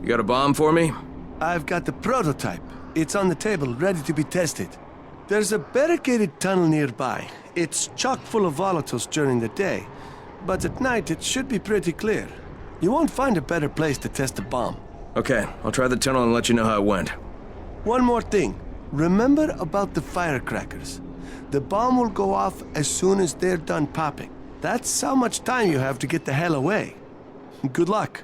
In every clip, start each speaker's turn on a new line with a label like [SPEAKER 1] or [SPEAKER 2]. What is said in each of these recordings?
[SPEAKER 1] You got a bomb for me?
[SPEAKER 2] I've got the prototype. It's on the table, ready to be tested. There's a barricaded tunnel nearby. It's chock full of volatiles during the day, but at night it should be pretty clear. You won't find a better place to test a bomb.
[SPEAKER 1] Okay, I'll try the tunnel and let you know how it went.
[SPEAKER 2] One more thing. Remember about the firecrackers. The bomb will go off as soon as they're done popping. That's how much time you have to get the hell away. Good luck.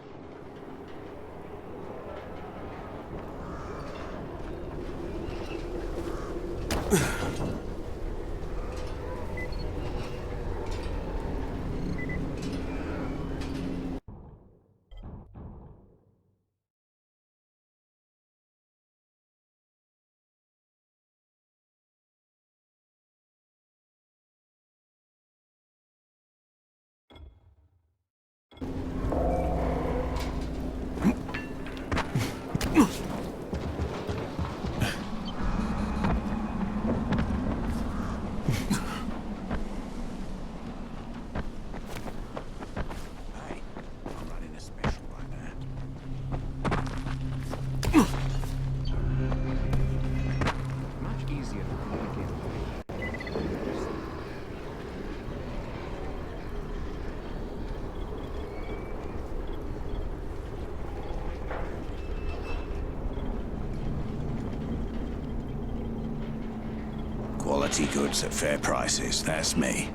[SPEAKER 3] Quality goods at fair prices, that's me.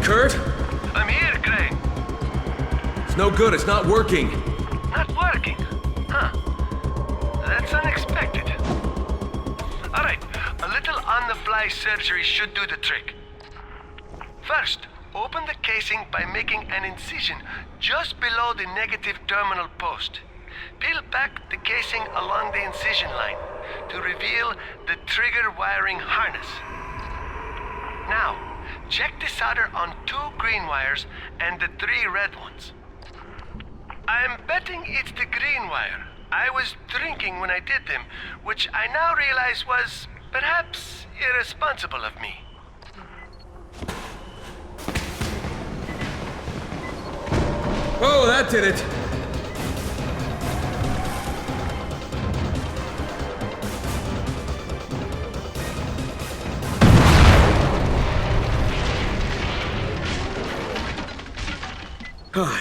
[SPEAKER 1] Kurt?
[SPEAKER 4] I'm here, Crane.
[SPEAKER 1] It's no good, it's not working.
[SPEAKER 4] Not working? Huh. That's unexpected. Alright, a little on-the-fly surgery should do the trick. First, open the casing by making an incision just below the negative terminal post. Peel back the casing along the incision line to reveal the trigger wiring harness. Now, check the solder on 2 green wires and the 3 red ones. I'm betting it's the green wire. I was drinking when I did them, which I now realize was perhaps irresponsible of me.
[SPEAKER 1] Oh, that did it!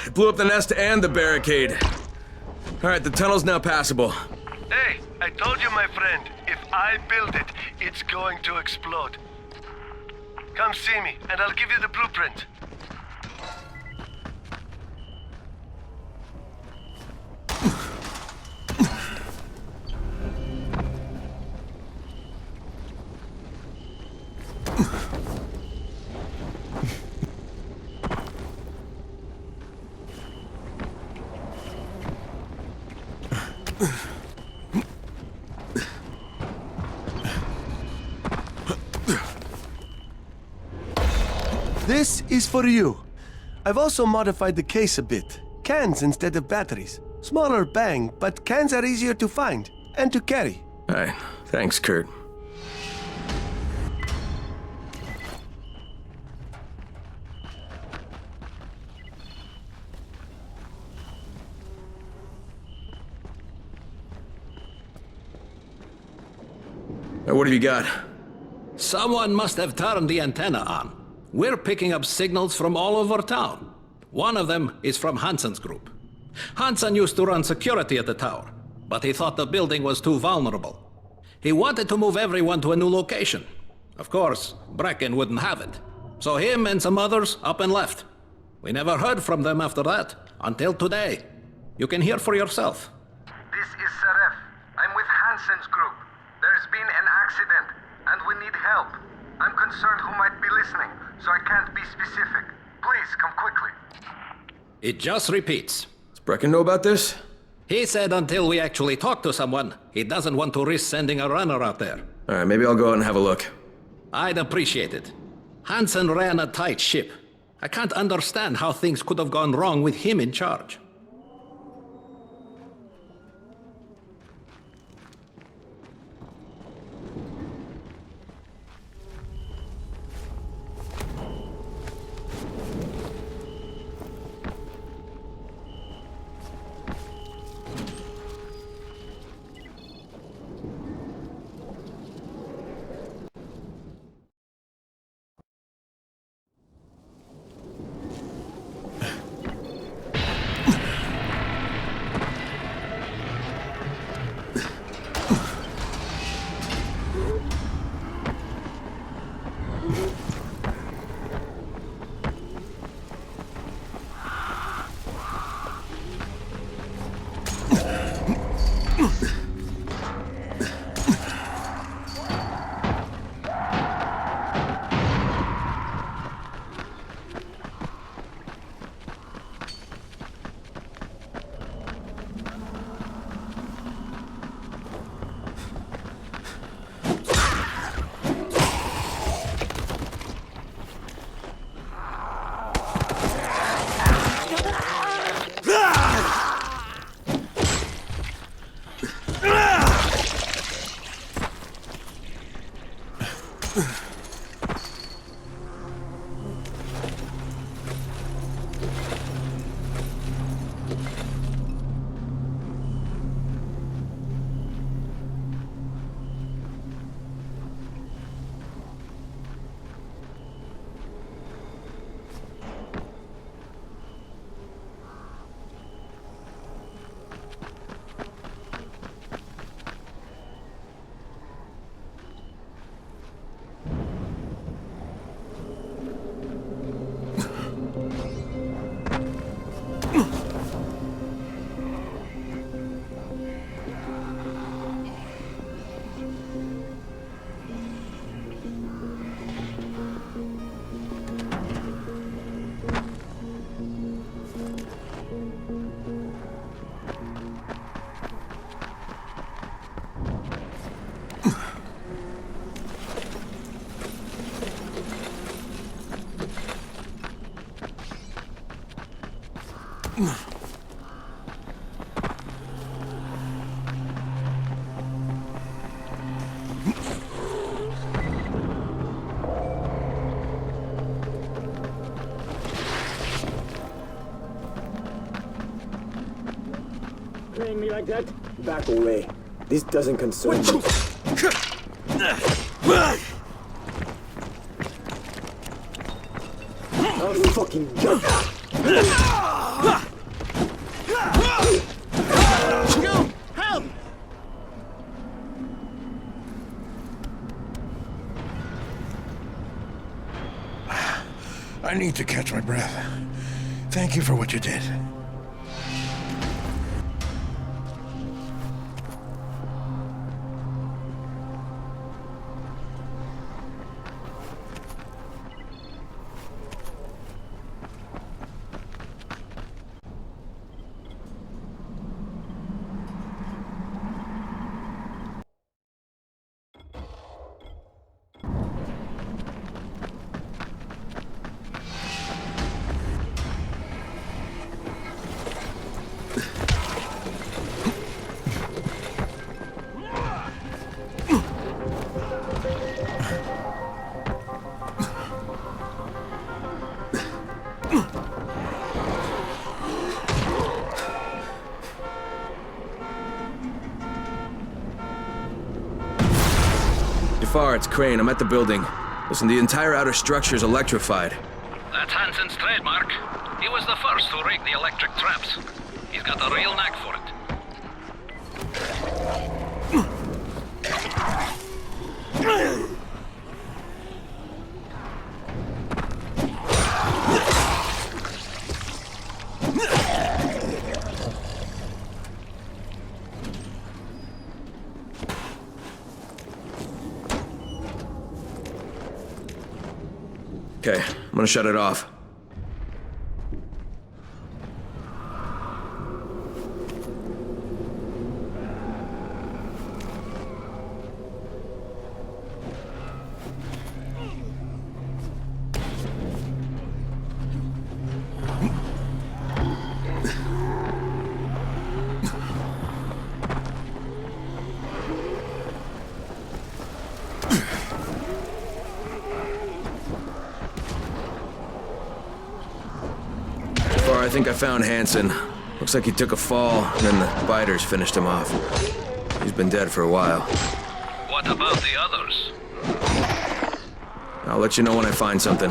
[SPEAKER 1] It blew up the nest and the barricade. Alright, the tunnel's now passable.
[SPEAKER 4] Hey, I told you, my friend, if I build it, it's going to explode. Come see me, and I'll give you the blueprint.
[SPEAKER 2] This is for you. I've also modified the case a bit. Cans instead of batteries. Smaller bang, but cans are easier to find and to carry.
[SPEAKER 1] Alright, thanks, Kurt. Now, what have you got?
[SPEAKER 5] Someone must have turned the antenna on. We're picking up signals from all over town. One of them is from Hansen's group. Hansen used to run security at the tower, but he thought the building was too vulnerable. He wanted to move everyone to a new location. Of course, Brecken wouldn't have it. So him and some others up and left. We never heard from them after that, until today. You can hear for yourself.
[SPEAKER 4] This is Seref. I'm with Hansen's group. There's been an accident, and we need help. I'm concerned who might be listening, so I can't be specific. Please, come quickly.
[SPEAKER 5] It just repeats.
[SPEAKER 1] Does Brecken know about this?
[SPEAKER 5] He said until we actually talk to someone, he doesn't want to risk sending a runner out there.
[SPEAKER 1] Alright, maybe I'll go out and have a look.
[SPEAKER 5] I'd appreciate it. Hansen ran a tight ship. I can't understand how things could have gone wrong with him in charge.
[SPEAKER 6] Playing me like that? Back away. This doesn't concern me. I'll fucking jump. Help!
[SPEAKER 3] I need to catch my breath. Thank you for what you did.
[SPEAKER 1] far, it's Crane. I'm at the building. Listen, the entire outer structure is electrified.
[SPEAKER 5] That's Hansen's trademark. He was the first to rig the electric traps. He's got a real knack for it.
[SPEAKER 1] Okay, I'm gonna shut it off. I think I found Hansen. Looks like he took a fall, and then the biters finished him off. He's been dead for a while.
[SPEAKER 5] What about the others?
[SPEAKER 1] I'll let you know when I find something.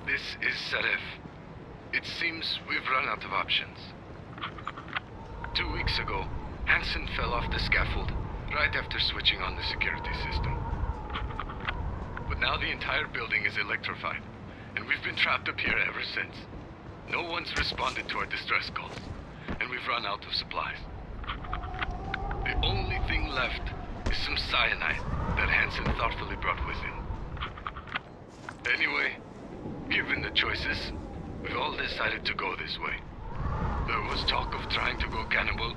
[SPEAKER 7] This is Saref. It seems we've run out of options. 2 weeks ago, Hansen fell off the scaffold right after switching on the security system. But now the entire building is electrified, and we've been trapped up here ever since. No one's responded to our distress calls, and we've run out of supplies. The only thing left is some cyanide that Hansen thoughtfully brought with him. Anyway, given the choices, we've all decided to go this way. There was talk of trying to go cannibal,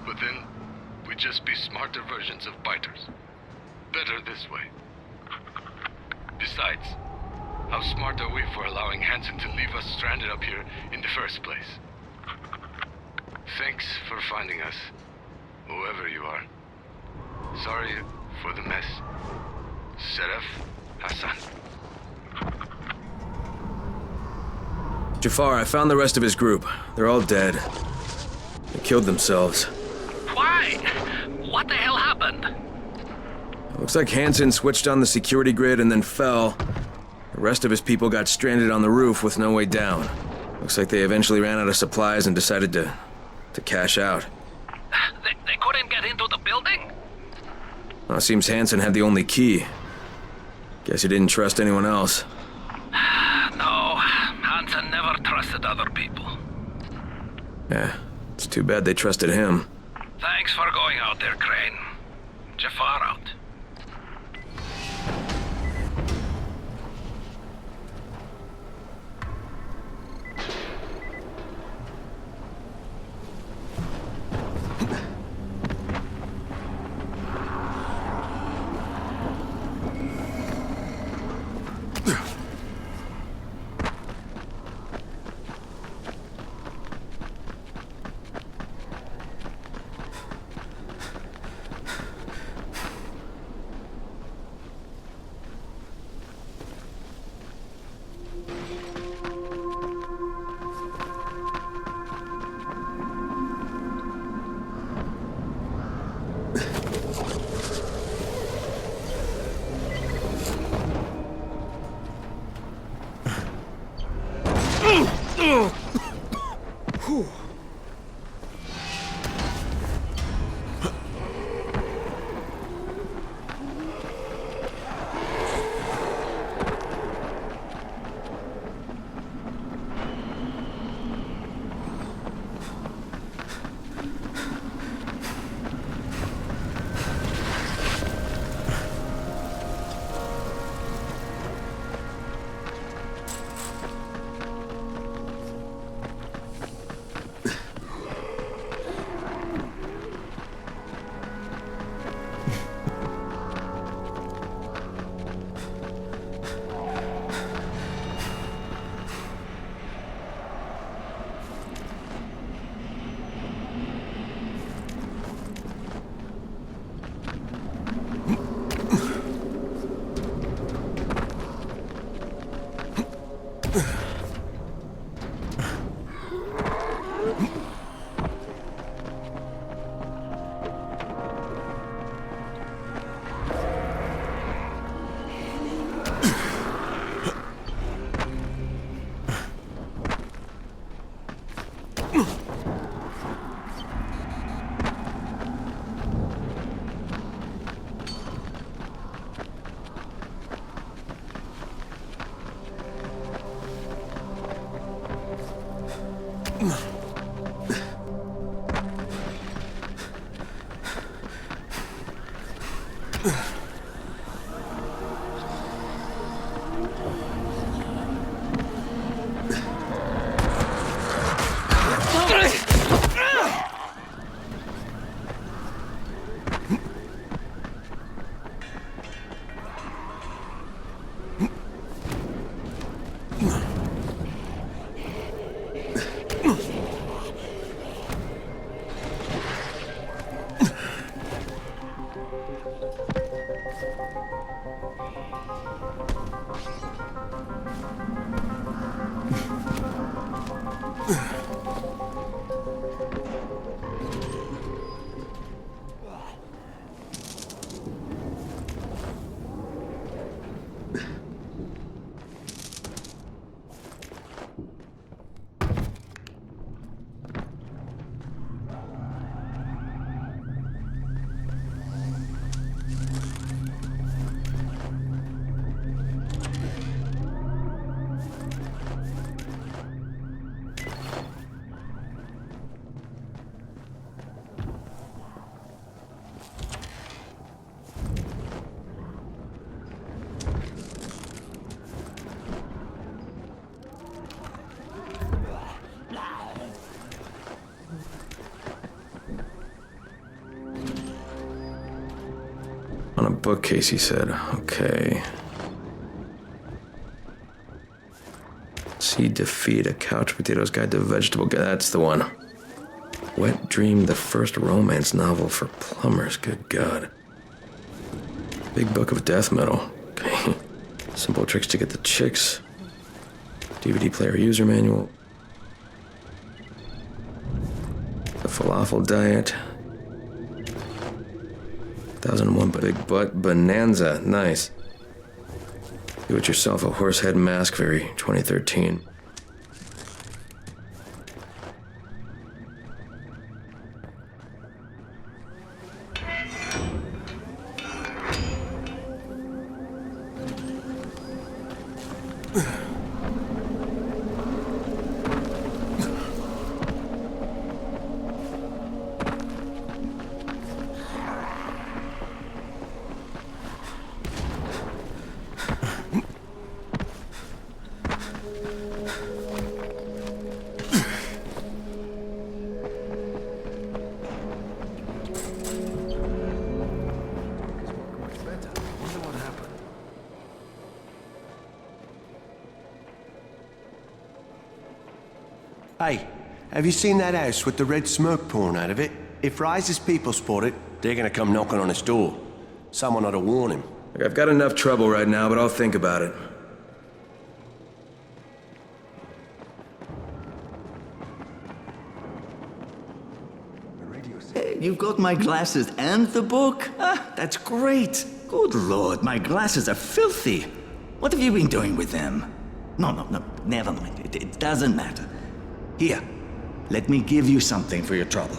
[SPEAKER 7] but then we'd just be smarter versions of biters. Better this way. Besides, how smart are we for allowing Hansen to leave us stranded up here in the first place? Thanks for finding us, whoever you are. Sorry for the mess. Saref Hassan.
[SPEAKER 1] Jafar, I found the rest of his group. They're all dead. They killed themselves.
[SPEAKER 5] Why? What the hell happened?
[SPEAKER 1] Looks like Hansen switched on the security grid and then fell. The rest of his people got stranded on the roof with no way down. Looks like they eventually ran out of supplies and decided to cash out.
[SPEAKER 5] They couldn't get into the building?
[SPEAKER 1] Well, it seems Hansen had the only key. Guess he didn't trust anyone else.
[SPEAKER 5] No, Hansen never trusted other people.
[SPEAKER 1] Yeah, it's too bad they trusted him.
[SPEAKER 5] Thanks for going out there, Crane. Jafar out.
[SPEAKER 1] On a bookcase, he said. Okay. See defeat, a couch potatoes guide to vegetable guide. That's the one. Wet Dream, the first romance novel for plumbers. Good God. Big book of death metal. Okay. Simple tricks to get the chicks. DVD player user manual. The falafel diet. 1001 big butt bonanza. Nice. Do it yourself, a horse head mask, very 2013.
[SPEAKER 2] Hey, have you seen that house with the red smoke pouring out of it? If Rise's people spot it, they're gonna come knocking on his door. Someone ought to warn him.
[SPEAKER 1] Look, I've got enough trouble right now, but I'll think about it.
[SPEAKER 8] Hey, you've got my glasses and the book? Ah, that's great. Good lord, my glasses are filthy. What have you been doing with them? No, never mind. It doesn't matter. Here, let me give you something for your trouble.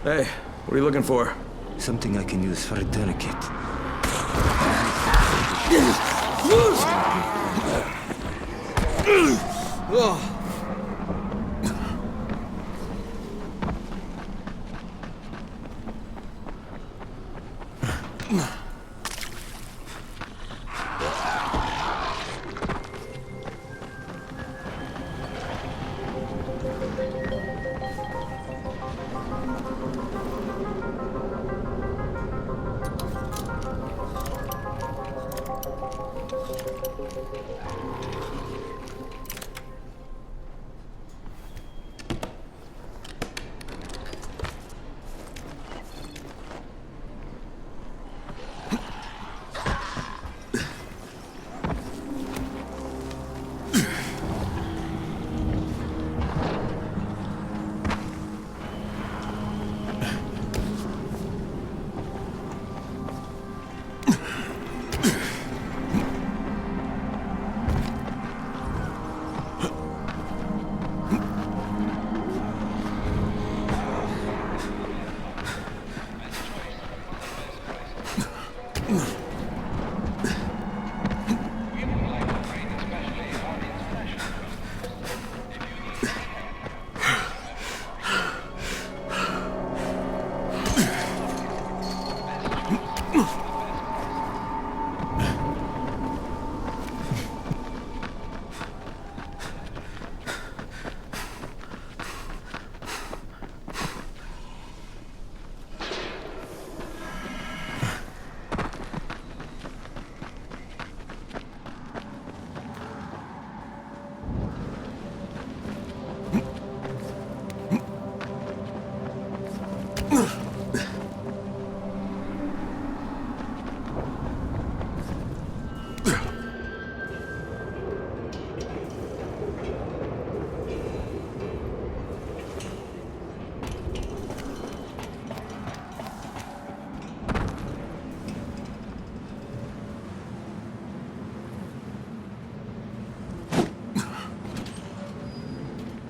[SPEAKER 1] Hey, what are you looking for?
[SPEAKER 3] Something I can use for a tourniquet.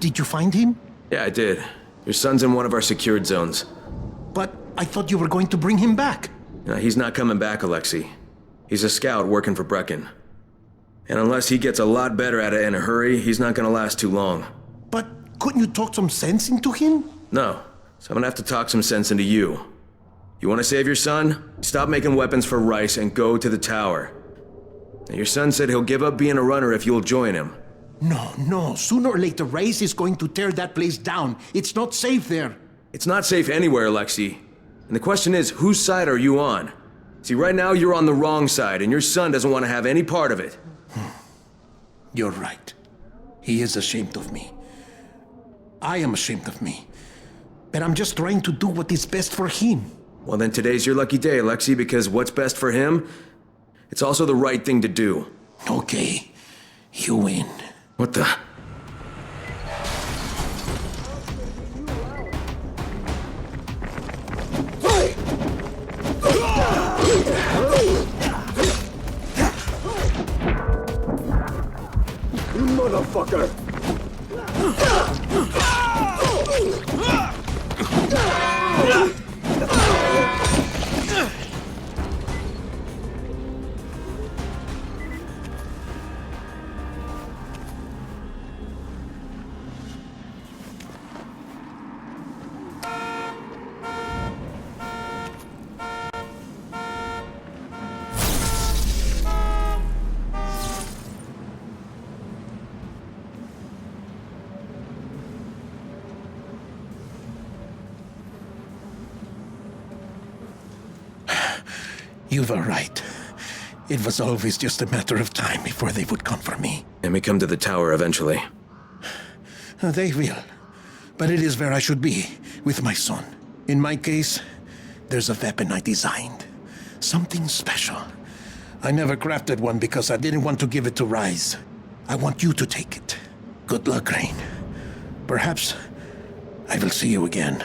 [SPEAKER 9] Did you find him?
[SPEAKER 1] Yeah, I did. Your son's in one of our secured zones.
[SPEAKER 9] But I thought you were going to bring him back.
[SPEAKER 1] No, he's not coming back, Alexei. He's a scout working for Brecken. And unless he gets a lot better at it in a hurry, he's not gonna last too long.
[SPEAKER 9] But couldn't you talk some sense into him?
[SPEAKER 1] No, so I'm gonna have to talk some sense into you. You wanna save your son? Stop making weapons for Rice and go to the tower. Now, your son said he'll give up being a runner if you'll join him.
[SPEAKER 9] No. Sooner or later, Rice is going to tear that place down. It's not safe there.
[SPEAKER 1] It's not safe anywhere, Alexei. And the question is, whose side are you on? See, right now you're on the wrong side, and your son doesn't want to have any part of it.
[SPEAKER 9] You're right. He is ashamed of me. I am ashamed of me. But I'm just trying to do what is best for him.
[SPEAKER 1] Well, then today's your lucky day, Alexei, because what's best for him, it's also the right thing to do.
[SPEAKER 9] Okay. You win.
[SPEAKER 1] What the?
[SPEAKER 6] Motherfucker!
[SPEAKER 9] You were right. It was always just a matter of time before they would come for me.
[SPEAKER 1] And we come to the tower eventually.
[SPEAKER 9] They will. But it is where I should be, with my son. In my case, there's a weapon I designed. Something special. I never crafted one because I didn't want to give it to Rise. I want you to take it. Good luck, Rain. Perhaps I will see you again.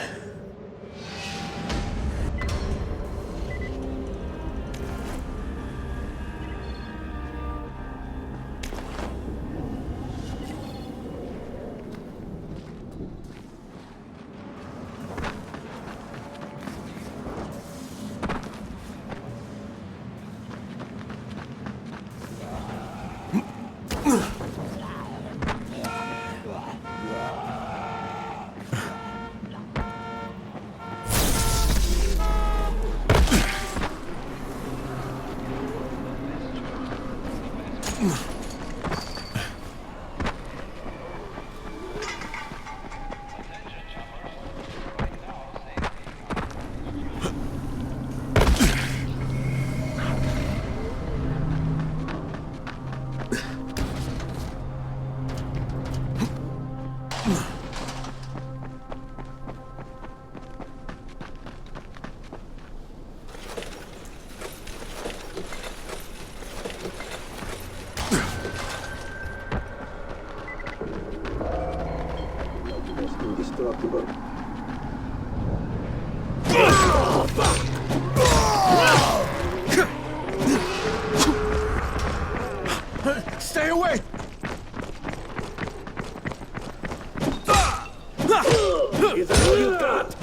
[SPEAKER 6] Indestructible.
[SPEAKER 9] Stay away!
[SPEAKER 6] Is that all you got?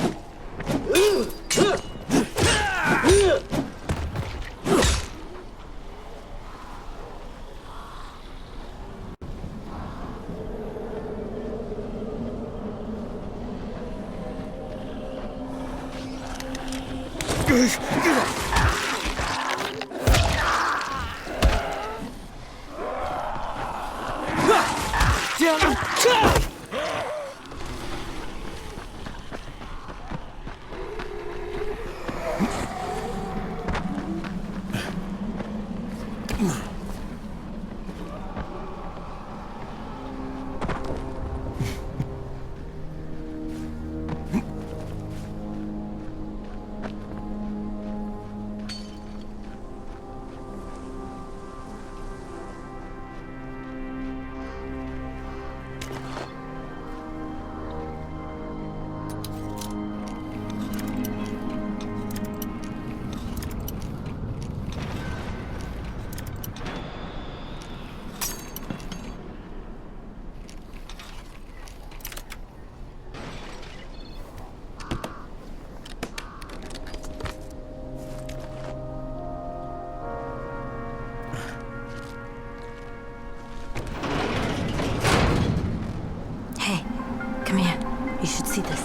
[SPEAKER 10] Come here. You should see this.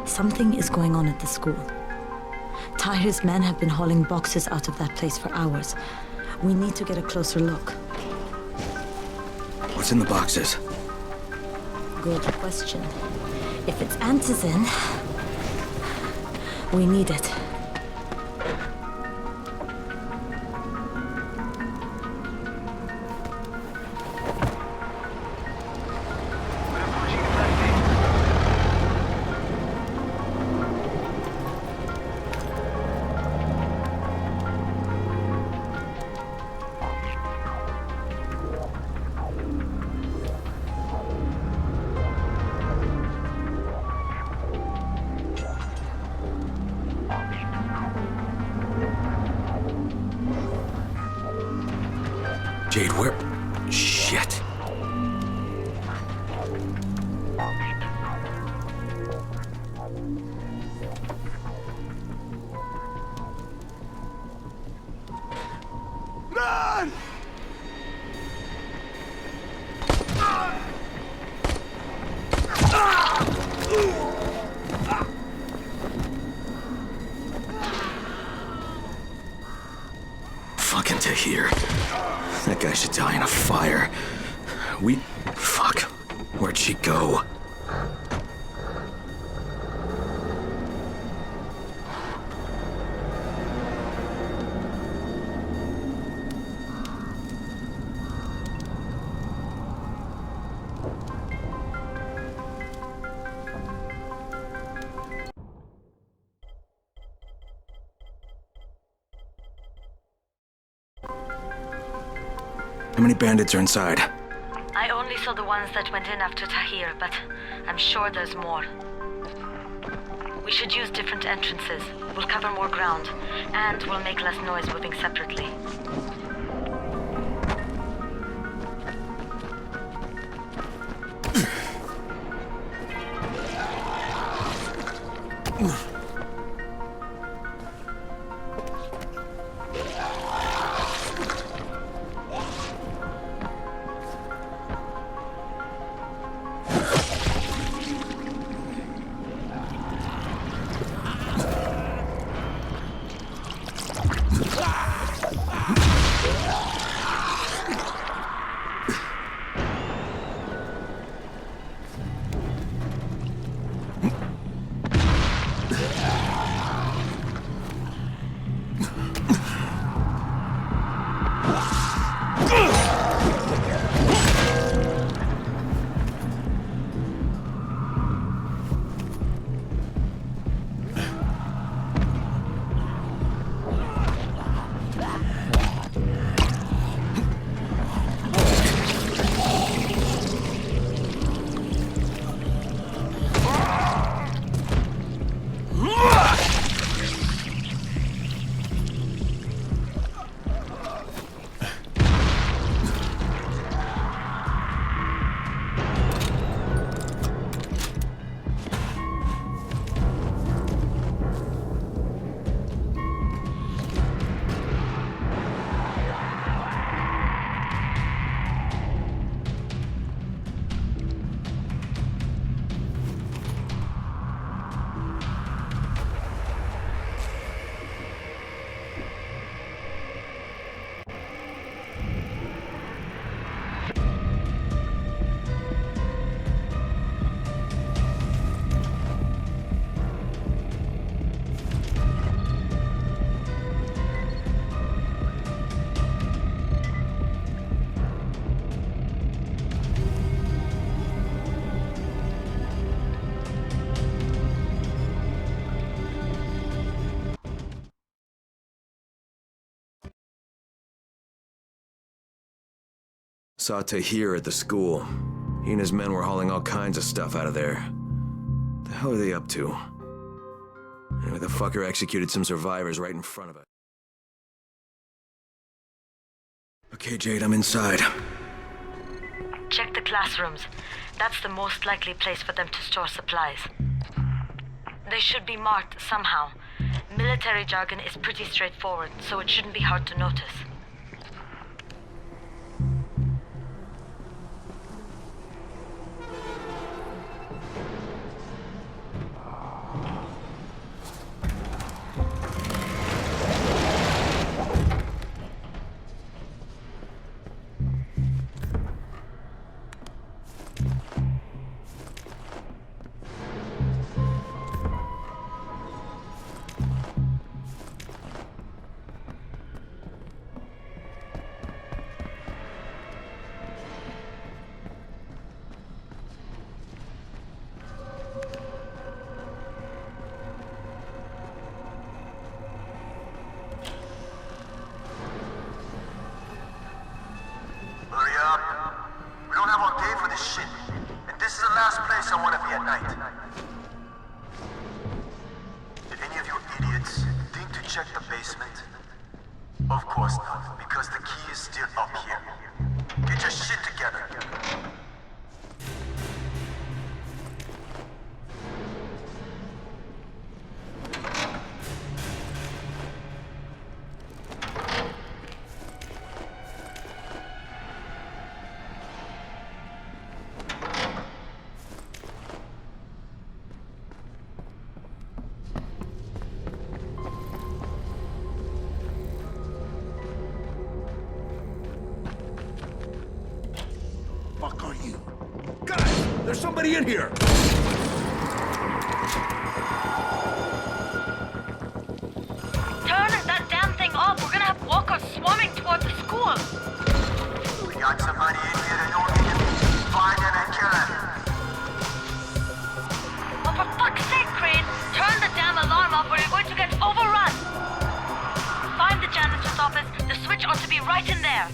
[SPEAKER 10] Something is going on at the school. Tahir's men have been hauling boxes out of that place for hours. We need to get a closer look.
[SPEAKER 1] What's in the boxes?
[SPEAKER 10] Good question. If it's antizin, we need it.
[SPEAKER 1] Jade, where? Shit.
[SPEAKER 2] Run!
[SPEAKER 1] Fucking Tahir. That guy should die in a fire. Fuck. Where'd she go? How many bandits are inside?
[SPEAKER 10] I only saw the ones that went in after Tahir, but I'm sure there's more. We should use different entrances. We'll cover more ground, and we'll make less noise moving separately.
[SPEAKER 1] Saw Tahir at the school. He and his men were hauling all kinds of stuff out of there. The hell are they up to? Anyway, the fucker executed some survivors right in front of us. Okay, Jade, I'm inside.
[SPEAKER 10] Check the classrooms. That's the most likely place for them to store supplies. They should be marked somehow. Military jargon is pretty straightforward, so it shouldn't be hard to notice.
[SPEAKER 4] is the last place I want to be at night. Did any of you idiots think to check the basement? Of course not, because the key is still up here. Get your shit together.
[SPEAKER 9] Fuck are you? Guys, there's somebody in here!
[SPEAKER 10] Turn that damn thing off. We're gonna have walkers swarming toward the school.
[SPEAKER 4] We got somebody in here that don't need to find them and kill them.
[SPEAKER 10] Oh, for fuck's sake, Crane! Turn the damn alarm off or you're going to get overrun! Find the janitor's office. The switch ought to be right in there.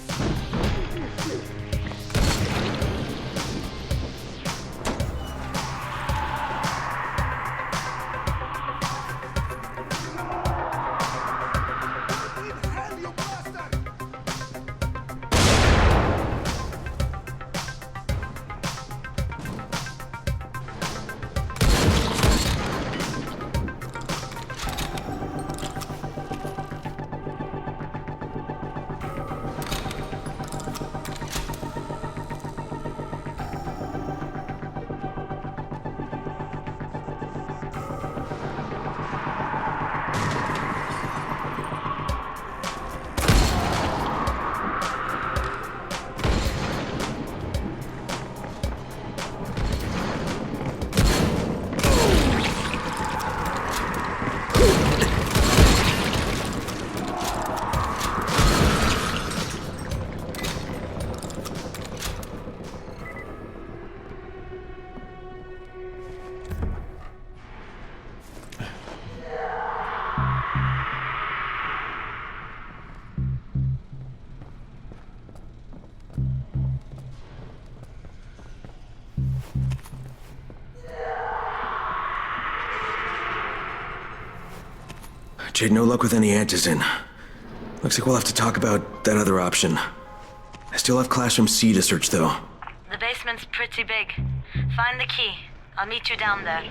[SPEAKER 1] Jade, no luck with any antizin. Looks like we'll have to talk about that other option. I still have Classroom C to search, though.
[SPEAKER 10] The basement's pretty big. Find the key. I'll meet you down there.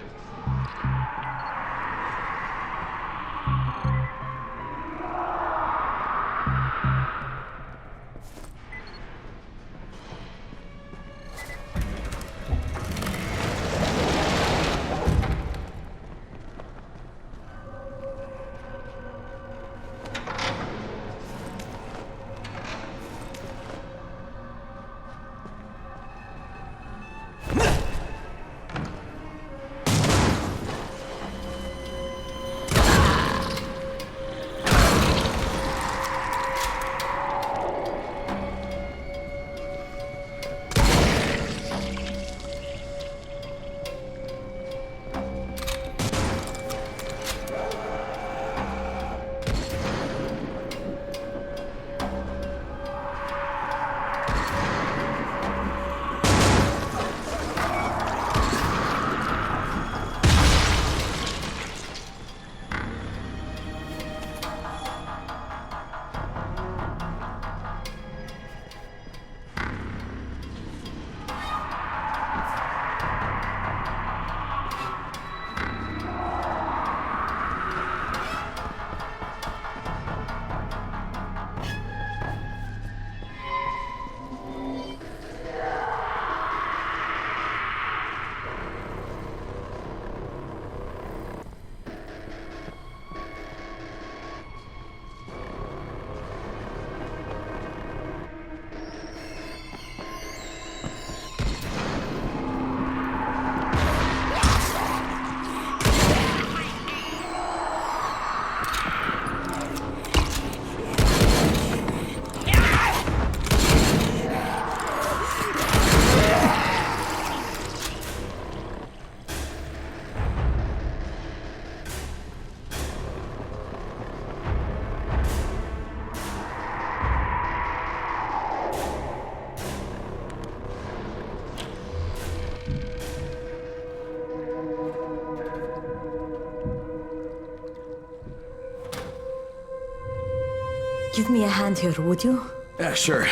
[SPEAKER 10] Give me a hand here, would you?
[SPEAKER 1] Yeah, sure.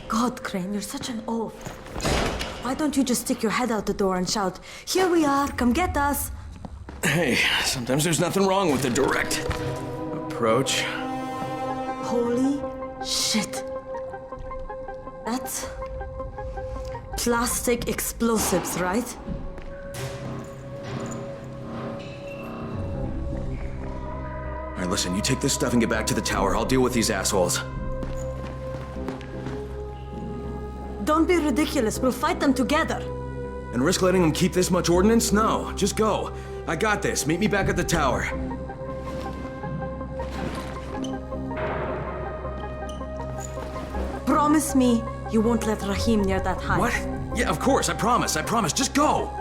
[SPEAKER 10] God, Crane, you're such an oaf. Why don't you just stick your head out the door and shout, "Here we are, come get us"?
[SPEAKER 1] Hey, sometimes there's nothing wrong with the direct approach.
[SPEAKER 10] Holy shit. That's plastic explosives, right?
[SPEAKER 1] All right, listen, you take this stuff and get back to the tower. I'll deal with these assholes.
[SPEAKER 10] Don't be ridiculous. We'll fight them together.
[SPEAKER 1] And risk letting them keep this much ordnance? No, just go. I got this. Meet me back at the tower.
[SPEAKER 10] Promise me you won't let Rahim near that hive.
[SPEAKER 1] What? Yeah, of course. I promise. I promise. Just go.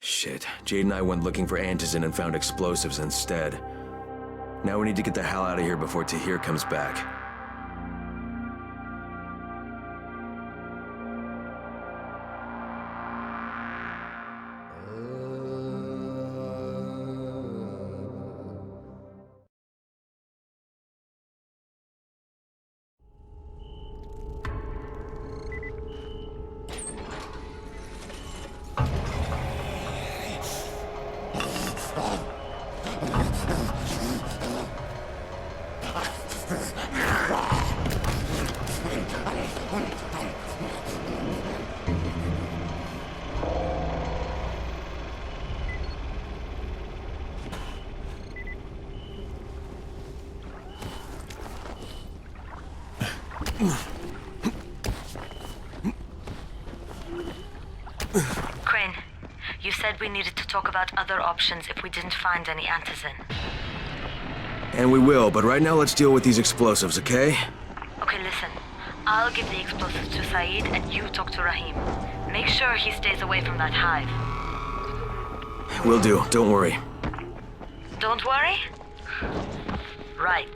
[SPEAKER 1] Shit. Jade and I went looking for antizin and found explosives instead. Now we need to get the hell out of here before Tahir comes back.
[SPEAKER 10] Crane, you said we needed to talk about other options if we didn't find any antizin.
[SPEAKER 1] And we will, but right now let's deal with these explosives, okay?
[SPEAKER 10] Okay, listen. I'll give the explosives to Saeed and you talk to Rahim. Make sure he stays away from that hive.
[SPEAKER 1] Will do, don't worry.
[SPEAKER 10] Don't worry? Right.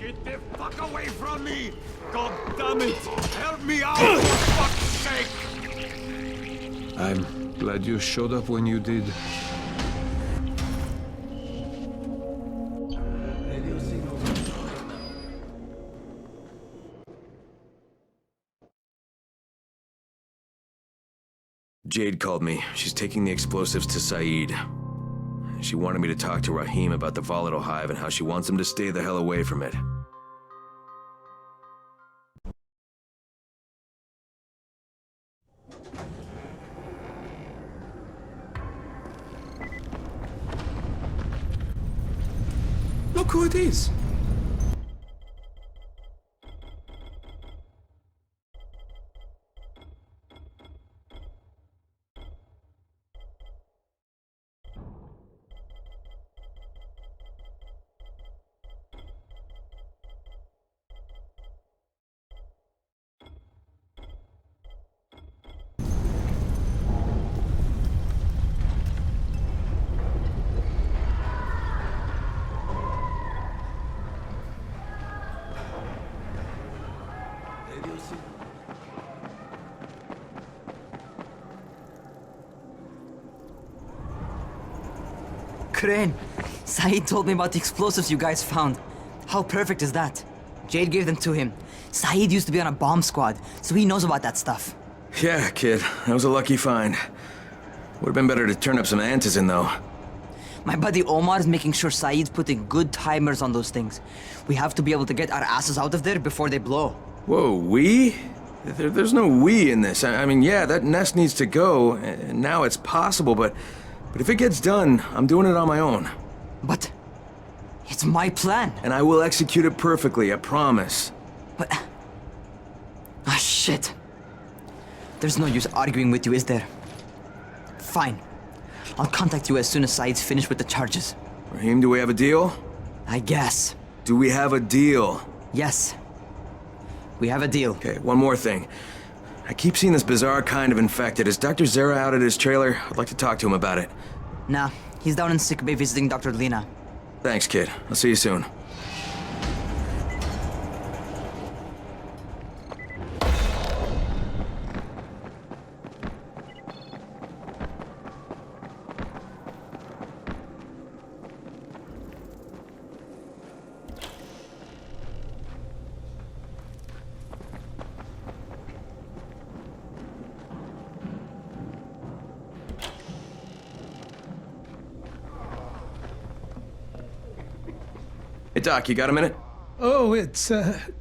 [SPEAKER 11] Get the fuck away from me! God damn it! Help me out, for fuck's sake!
[SPEAKER 12] I'm glad you showed up when you did.
[SPEAKER 1] Jade called me. She's taking the explosives to Saeed. She wanted me to talk to Rahim about the volatile hive and how she wants him to stay the hell away from it.
[SPEAKER 12] Look who it is.
[SPEAKER 13] Crane, Saeed told me about the explosives you guys found. How perfect is that? Jade gave them to him. Saeed used to be on a bomb squad, so he knows about that stuff.
[SPEAKER 1] Yeah, kid. That was a lucky find. Would've been better to turn up some antizin, though.
[SPEAKER 13] My buddy Omar is making sure Saeed's putting good timers on those things. We have to be able to get our asses out of there before they blow.
[SPEAKER 1] Whoa, we? There's no we in this. I mean, yeah, that nest needs to go, and now it's possible, but if it gets done, I'm doing it on my own.
[SPEAKER 13] But it's my plan.
[SPEAKER 1] And I will execute it perfectly, I promise.
[SPEAKER 13] But... ah, shit. There's no use arguing with you, is there? Fine. I'll contact you as soon as Saeed's finished with the charges.
[SPEAKER 1] Raheem, do we have a deal?
[SPEAKER 13] I guess.
[SPEAKER 1] Do we have a deal?
[SPEAKER 13] Yes. We have a deal.
[SPEAKER 1] Okay, one more thing. I keep seeing this bizarre kind of infected. Is Dr. Zera out at his trailer? I'd like to talk to him about it.
[SPEAKER 13] Nah, he's down in sick bay visiting Dr. Lena.
[SPEAKER 1] Thanks, kid. I'll see you soon. Hey, Doc, you got a minute?
[SPEAKER 14] Oh, it's,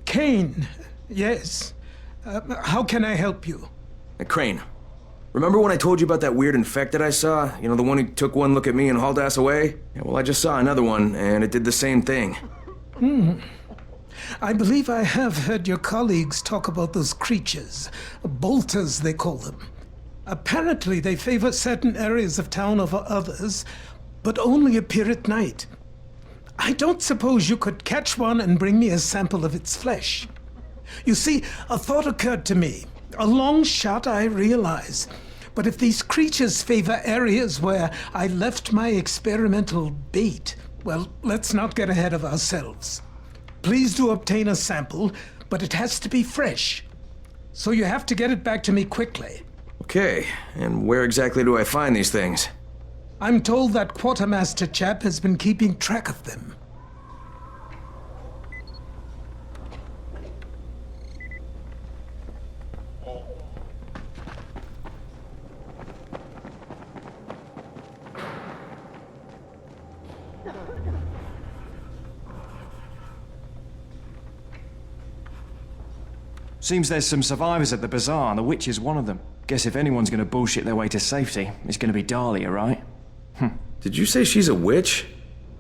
[SPEAKER 14] Kane. Yes. How can I help you?
[SPEAKER 1] Crane. Remember when I told you about that weird infected I saw? You know, the one who took one look at me and hauled ass away? Yeah, well, I just saw another one, and it did the same thing.
[SPEAKER 14] I believe I have heard your colleagues talk about those creatures. Bolters, they call them. Apparently, they favor certain areas of town over others, but only appear at night. I don't suppose you could catch one and bring me a sample of its flesh. You see, a thought occurred to me. A long shot, I realize. But if these creatures favor areas where I left my experimental bait, well, let's not get ahead of ourselves. Please do obtain a sample, but it has to be fresh. So you have to get it back to me quickly.
[SPEAKER 1] Okay, and where exactly do I find these things?
[SPEAKER 14] I'm told that quartermaster chap has been keeping track of them.
[SPEAKER 15] Seems there's some survivors at the bazaar, and the witch is one of them. Guess if anyone's gonna bullshit their way to safety, it's gonna be Dahlia, right?
[SPEAKER 1] Did you say she's a witch?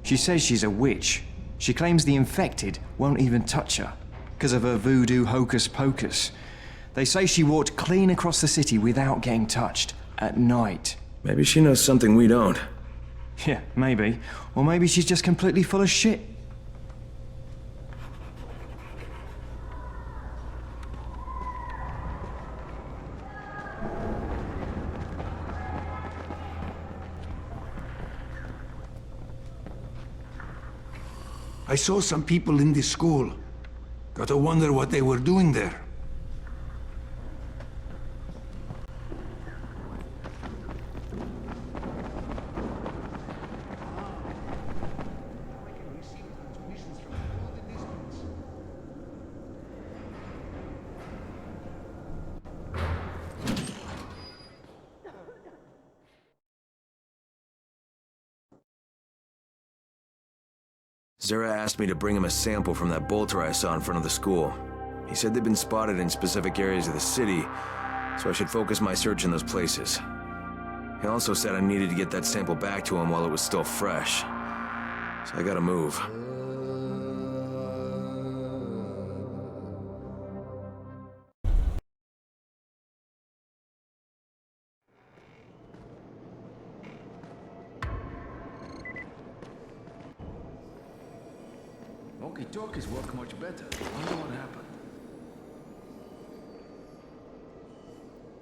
[SPEAKER 15] She says she's a witch. She claims the infected won't even touch her, because of her voodoo hocus pocus. They say she walked clean across the city without getting touched, at night.
[SPEAKER 1] Maybe she knows something we don't.
[SPEAKER 15] Yeah, maybe. Or maybe she's just completely full of shit.
[SPEAKER 11] I saw some people in this school. Gotta wonder what they were doing there.
[SPEAKER 1] Zera asked me to bring him a sample from that bolter I saw in front of the school. He said they'd been spotted in specific areas of the city, so I should focus my search in those places. He also said I needed to get that sample back to him while it was still fresh. So I gotta move.
[SPEAKER 15] Walkie-talkies work much better. I wonder what happened.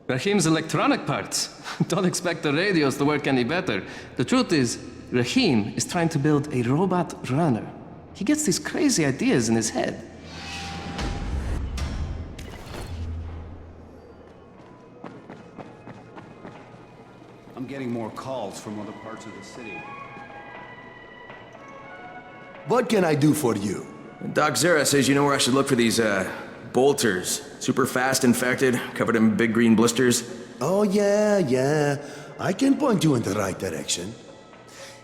[SPEAKER 16] Rahim's electronic parts. Don't expect the radios to work any better. The truth is, Rahim is trying to build a robot runner. He gets these crazy ideas in his head.
[SPEAKER 3] I'm getting more calls from other parts of the city.
[SPEAKER 17] What can I do for you?
[SPEAKER 1] Doc Zera says you know where I should look for these, bolters. Super fast infected, covered in big green blisters.
[SPEAKER 17] Oh, yeah. I can point you in the right direction.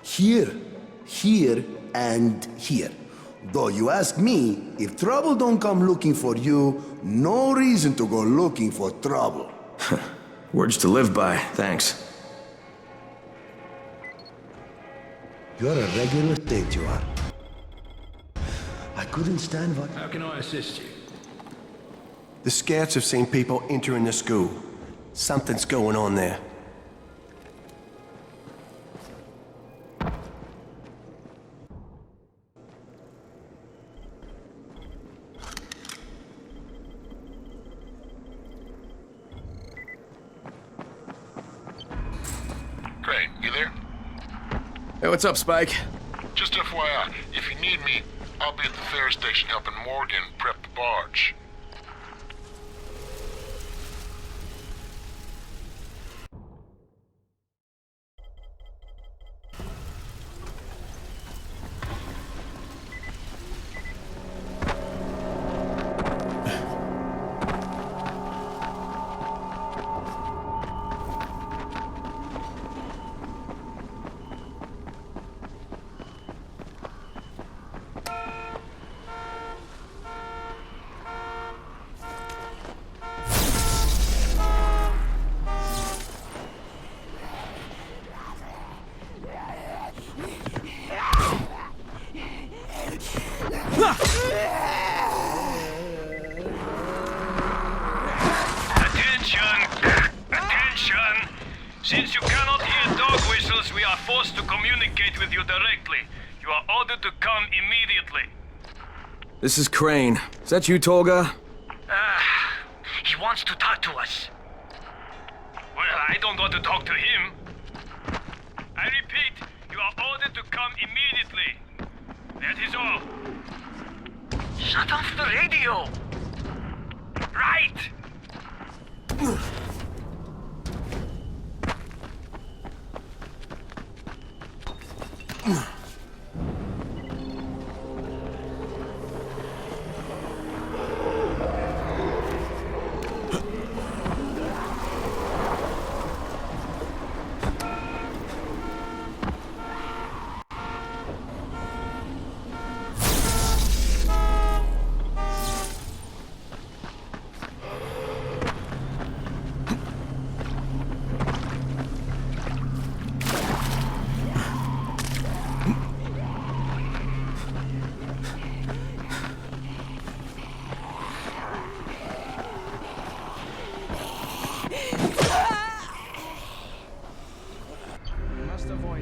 [SPEAKER 17] Here, and here. Though you ask me, if trouble don't come looking for you, no reason to go looking for trouble.
[SPEAKER 1] Words to live by, thanks.
[SPEAKER 17] You're a regular state, you are. I couldn't stand what...
[SPEAKER 5] How can I assist you?
[SPEAKER 2] The scouts have seen people entering the school. Something's going on there.
[SPEAKER 18] Crane, you there?
[SPEAKER 1] Hey, what's up, Spike?
[SPEAKER 18] Just FYI, if you need me, I'll be at the ferry station helping Morgan prep the barge.
[SPEAKER 4] Attention! Since you cannot hear dog whistles, we are forced to communicate with you directly. You are ordered to come immediately.
[SPEAKER 1] This is Crane. Is that you, Tolga?
[SPEAKER 4] He wants to talk to us. Well, I don't want to talk to him. I repeat, you are ordered to come immediately. That is all. Shut off the radio! Right!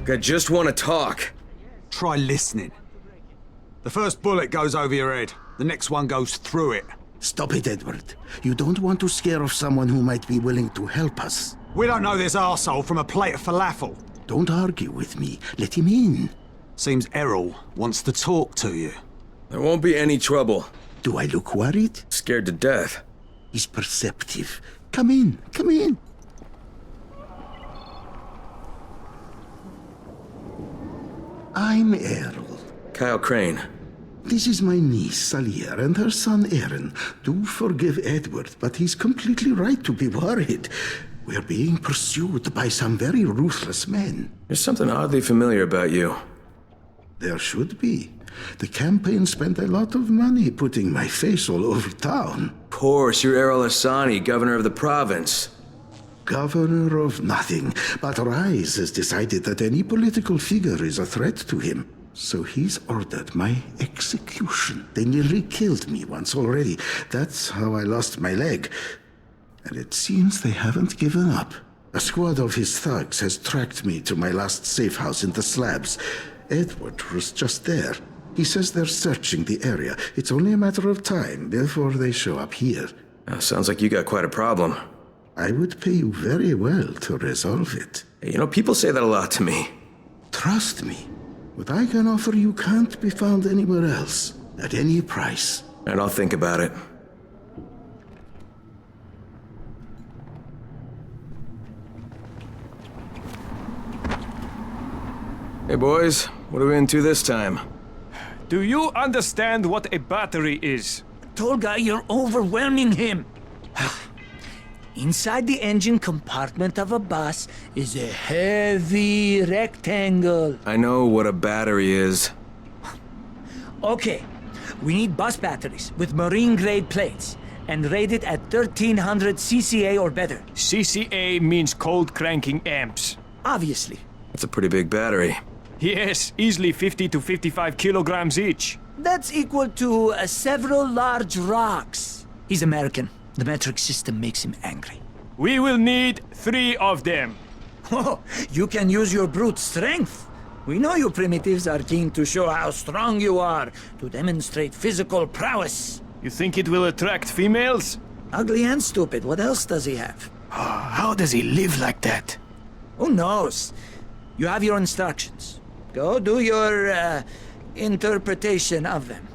[SPEAKER 1] I just want to talk.
[SPEAKER 11] Try listening. The first bullet goes over your head. The next one goes through it.
[SPEAKER 17] Stop it, Edward. You don't want to scare off someone who might be willing to help us.
[SPEAKER 11] We don't know this arsehole from a plate of falafel.
[SPEAKER 17] Don't argue with me. Let him in.
[SPEAKER 11] Seems Errol wants to talk to you.
[SPEAKER 1] There won't be any trouble.
[SPEAKER 17] Do I look worried?
[SPEAKER 1] Scared to death.
[SPEAKER 17] He's perceptive. Come in. Come in. I'm Errol.
[SPEAKER 1] Kyle Crane.
[SPEAKER 17] This is my niece, Salia, and her son, Aaron. Do forgive Edward, but he's completely right to be worried. We're being pursued by some very ruthless men.
[SPEAKER 1] There's something oddly familiar about you.
[SPEAKER 17] There should be. The campaign spent a lot of money putting my face all over town.
[SPEAKER 1] Of course, you're Errol Hassani, governor of the province.
[SPEAKER 17] Governor of nothing, but Rise has decided that any political figure is a threat to him. So he's ordered my execution. They nearly killed me once already. That's how I lost my leg. And it seems they haven't given up. A squad of his thugs has tracked me to my last safe house in the slabs. Edward was just there. He says they're searching the area. It's only a matter of time before they show up here.
[SPEAKER 1] Sounds like you got quite a problem.
[SPEAKER 17] I would pay you very well to resolve it.
[SPEAKER 1] You know, people say that a lot to me.
[SPEAKER 17] Trust me. What I can offer you can't be found anywhere else, at any price.
[SPEAKER 1] And I'll think about it. Hey boys, what are we into this time?
[SPEAKER 11] Do you understand what a battery is?
[SPEAKER 19] Tolga, you're overwhelming him. Inside the engine compartment of a bus is a heavy rectangle.
[SPEAKER 1] I know what a battery is.
[SPEAKER 19] Okay, we need bus batteries with marine-grade plates and rated at 1300 CCA or better.
[SPEAKER 11] CCA means cold cranking amps.
[SPEAKER 19] Obviously.
[SPEAKER 1] That's a pretty big battery.
[SPEAKER 11] Yes, easily 50 to 55 kilograms each.
[SPEAKER 19] That's equal to several large rocks. He's American. The metric system makes him angry.
[SPEAKER 11] We will need 3 of them.
[SPEAKER 19] Oh, you can use your brute strength. We know you primitives are keen to show how strong you are, to demonstrate physical prowess.
[SPEAKER 11] You think it will attract females?
[SPEAKER 19] Ugly and stupid. What else does he have?
[SPEAKER 11] How does he live like that?
[SPEAKER 19] Who knows? You have your instructions. Go do your, interpretation of them.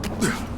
[SPEAKER 2] Ugh.